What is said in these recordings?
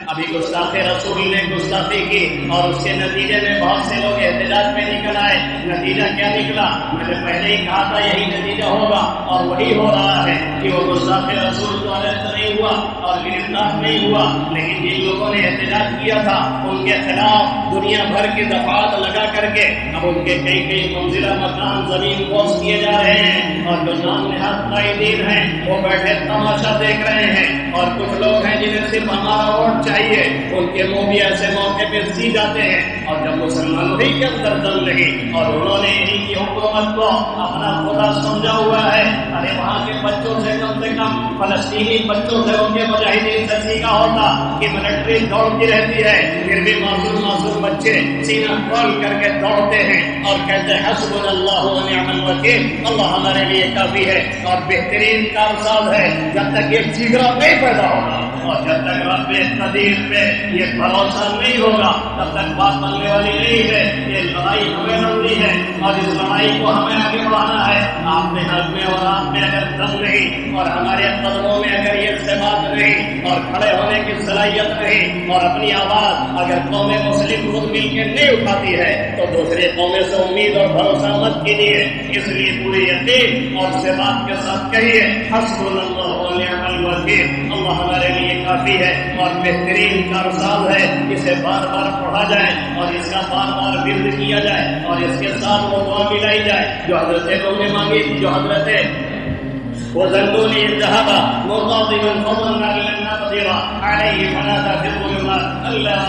ابھی گستاخ رسول نے گستاخی کی اور اس کے نتیجے میں بہت سے لوگ احتجاج میں نکل آئے. نتیجہ کیا نکلا؟ میں نے پہلے ہی کہا تھا یہی نتیجہ ہوگا اور وہی ہو رہا ہے کہ وہ گستاخ رسول تو اریسٹ نہیں ہوا اور گرفتار نہیں ہوا، لیکن جن لوگوں نے احتجاج کیا تھا ان کے خلاف دنیا بھر کی دفعات لگا کر کے اب ان کے کئی منزلہ مکان زمین پوش کیے جا رہے ہیں، اور جو نام نہاد قائدین ہیں وہ بیٹھے تماشا دیکھ رہے ہیں، اور کچھ لوگ ہیں جنہیں صرف ہمارا ووٹ چاہیے، ان کے منہ بھی ایسے موقع پہ سی جاتے ہیں. اور جب مسلمانوں ہی کے اندر دم لگی اور انہوں نے انہی کی حکومت کو اپنا خدا سمجھا ہوا ہے، ارے وہاں کے بچوں سے کم فلسطینی بچوں سے ان کے مجاہدین سے سیکھا ہوتا کہ ملٹری دوڑتی رہتی ہے، پھر بھی معصوم بچے سینہ کھول کر کے دوڑتے ہیں اور کہتے ہیں حسبنا اللہ و نعم الوکیل، اللہ ہمارے لیے کافی ہے اور بہترین کارساز ہے. جب تک یہ جگرا نہیں پیدا ہوگا اور جب تک رب قدیر پہ یہ بھروسہ نہیں ہوگا تب تک بات بننے والی نہیں ہے. یہ لڑائی ہمیں لڑنی ہے اور اس لڑائی کو ہمیں آگے بڑھانا ہے. آپ میں حق میں اور آپ میں اگر دم نہیں اور ہمارے قدموں میں اگر یہ ثبات نہیں اور کھڑے ہونے کی صلاحیت نہیں اور اپنی آواز اگر قوم مسلم خود مل کے نہیں اٹھاتی ہے تو دوسرے قومیں سے امید اور بھروسہ مت کیجیے. اس لیے پورے یقین اور ثبات کے ساتھ کہیے حسبنا اللہ و نعم الوکیل، اللہ ہمارے لیے کافی ہے اور بہترین کارساز ہے. اسے بار بار پڑھا جائے اور اس کا بار بار ورد کیا جائے اور اس کے ساتھ وہ دعا ملائی جائے جو حضرت لوگوں نے مانگی تھی، جو حضرت وَذَنُّونِ إِذْ ذَهَبَ مُغَاضِبًا فَظَنَّ أَن لَّن نَّقْدِرَ عَلَيْهِ فَنَادَىٰ فِي الظُّلُمَاتِ أَن لَّا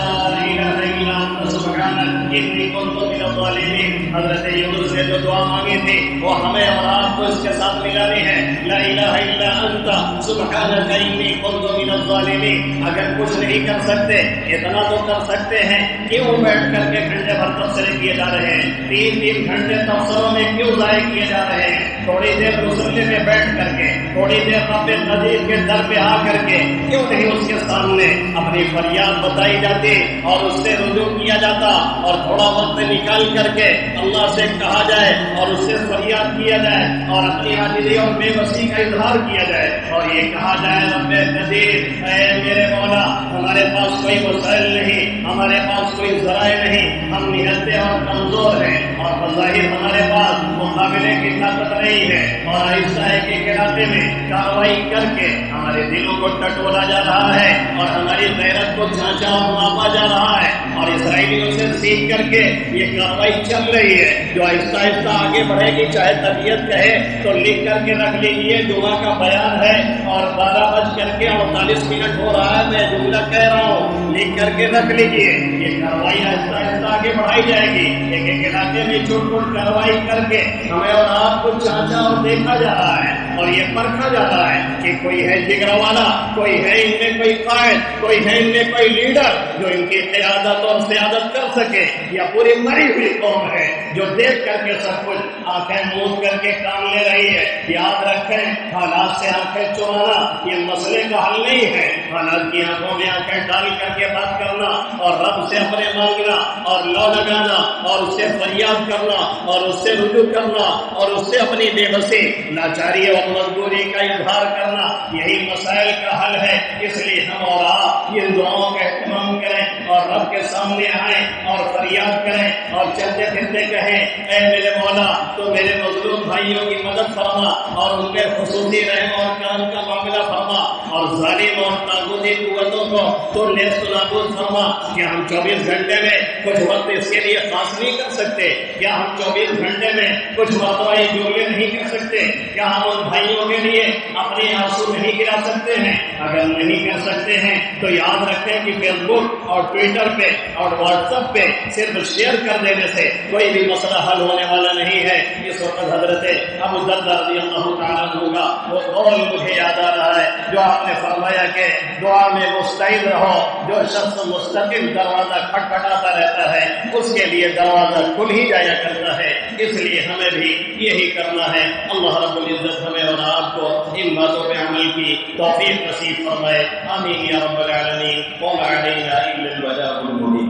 إِلَٰهَ إِلَّا أَنتَ سُبْحَانَكَ إِنِّي كُنتُ مِنَ الظَّالِمِينَ. حضرت یونس نے جو دعا مانگی تھی وہ ہمیں اور آپ کو اس کے ساتھ ملانی ہے. لا الہ الا انت سبحانک انی کنت من الظالمین. اگر کچھ نہیں کر سکتے اتنا تو کر سکتے ہیں، کیوں بیٹھ کر کے گھنٹے بھر تبصرے کیے جا رہے ہیں؟ 3 گھنٹے تبصروں میں کیوں ضائع کیے جا رہے ہیں؟ تھوڑی دیر مسلے میں بیٹھ کر کے، تھوڑی دیر رب قدیر کے در پہ آ کر کے کیوں نہیں اس کے سامنے اپنی فریاد بتائی جاتی اور اس سے رجوع کیا جاتا اور تھوڑا وقت نکال کر کے اللہ سے کہا جائے اور اس سے فریاد کیا جائے اور اپنی عاجزی اور بے بسی کا اظہار کیا جائے اور یہ کہا جائے رب قدیر اے میرے مولا، ہمارے پاس کوئی وسائل نہیں، ہمارے پاس کوئی ذرائع نہیں، ہم نہتے اور کمزور ہیں اور بظاہر ہمارے پاس مقابلے کی طاقت نہیں ہے، اور آہستہ ایک علاقے میں کارروائی کر کے ہمارے دلوں کو ٹٹولا جا رہا ہے اور ہماری غیرت کو جانچا اور ناپا جا رہا ہے اور اسرائیلیوں سے سیکھ کر کے یہ کارروائی چل رہی ہے جو آہستہ آہستہ آگے بڑھے گی. چاہے طبیعت کہے تو لکھ کر کے رکھ لیجیے، جمعہ کا بیان ہے اور 12:48 ہو رہا ہے، میں جملہ کہہ رہا ہوں، لکھ کر کے رکھ لیجیے. یہ کارروائی آہستہ آہستہ آگے بڑھائی جائے گی. ایک علاقے میں چھوٹ پھوٹ کارروائی کر کے ہمیں اور آپ کو چانچا اور دیکھا جا رہا ہے اور یہ پرکھا جا رہا ہے کہ کوئی ہے جگرا والا، کوئی ہے ان میں کوئی قائد، کوئی ہے ان میں کوئی لیڈر جو ان کی قیادت اور سیادت کر سکے، یا پوری مری ہوئی قوم ہے جو دیکھ کر کے سب کچھ آنکھیں موند کر کے کام لے رہی ہے. یاد رکھیں حالات سے آنکھیں چرانا یہ مسئلے کا حل نہیں ہے. حالات کی آنکھوں میں آنکھیں ڈال کر کے بات کرنا اور رب سے اپنے مانگنا اور لو لگانا اور اس سے فریاد کرنا اور اس سے رجوع کرنا اور اس سے اپنی بے بسی، لاچاری اور مجبوری کا اظہار کرنا، یہی مسائل کا حل ہے. اس لیے ہم اور آپ یہ دعاؤں کا اہتمام کریں اور رب کے سامنے آئیں اور فریاد کریں اور چلتے پھرتے کہیں اے میرے مولا تو میرے مظلوم بھائیوں کی مدد فرما اور ان پہ خصوصی رحم اور کرم کا معاملہ فرما اور ظالم اور طاغوتی قوتوں کو تو نیست و نابود فرما. کیا ہم 24 گھنٹے میں کچھ وقت اس کے لیے خاص نہیں کر سکتے؟ کیا ہم 24 گھنٹے میں کچھ واقعی جملے نہیں کر سکتے؟ کیا ہم ان بھائیوں کے لیے اپنے آنسو نہیں گرا سکتے ہیں؟ اگر نہیں کر سکتے ہیں تو یاد رکھیں کہ فیس بک اور ٹویٹر پہ اور واٹس ایپ پہ صرف شیئر کر دینے سے کوئی بھی مسئلہ حل ہونے والا نہیں ہے. اس وقت حضرت ابو الدرداء رضی اللہ تعالیٰ عنہ کا وہ قول مجھے یاد آ رہا ہے جو آپ نے فرمایا کہ دعا میں مستعد رہو، جو شخص مستقل دروازہ کھٹکھٹاتا رہتا ہے اس کے لیے دروازہ کھل ہی جایا کرتا ہے. اس لیے ہمیں بھی یہی کرنا ہے. اللہ رب العزت ہمیں اور آپ کو ان باتوں پہ عمل کی توفیق نصیب فرمائے. آمین یا رب العالمین. وما علینا الا البلاغ المبین.